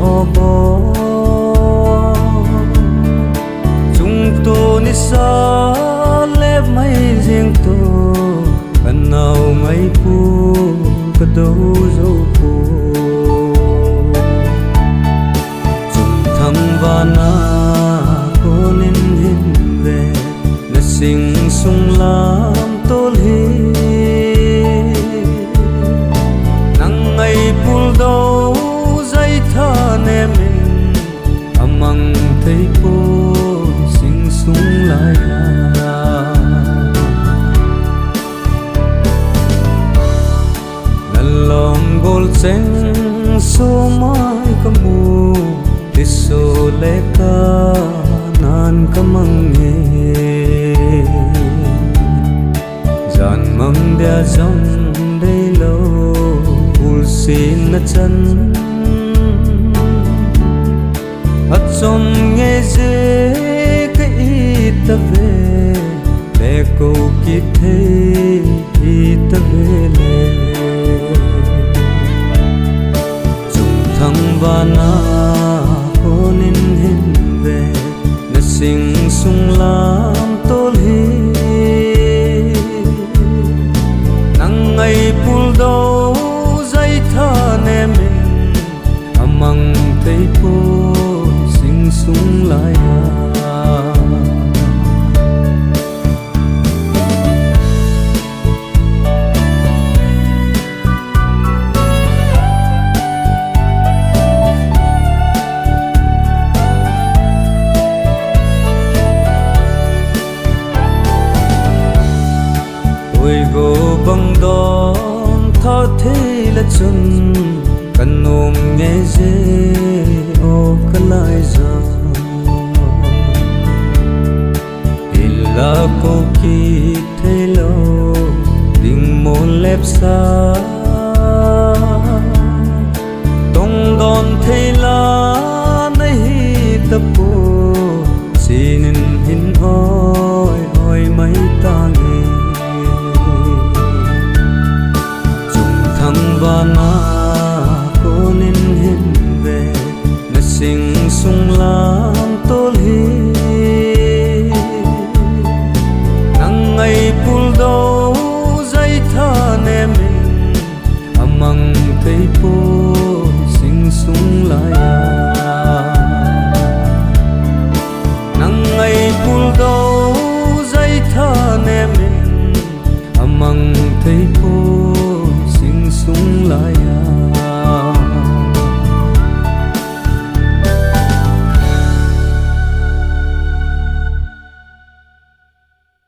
o bo chúng tôi ni sa lép mấy riêng tôi cần nào mấy cu có đâu dấu cô chúng thăng và na cô nên hình về là sinh sung làm tốt hi nắng ngày buồn đâu dây tha nè mình amang thấy cô sinh sung lại lòng gol sen so mai kamu tiso leka nan kamange jan mang dia jong dei lo ul sin na chan at som nghe je ke ita ve le ko ki the ita ve le thăng và na cô nên hình về là sinh sung làm tốt hi nắng ngày buồn đâu dây tha nè mình amang thấy cô sinh sung lại go băng đón thao thế là chân cần ôm nghe dễ ô cả lại giờ thì là cô kỳ thế lâu đình môn lép xa tông đón thế là nay tập cô xin hình oi oi mấy ta nghe và na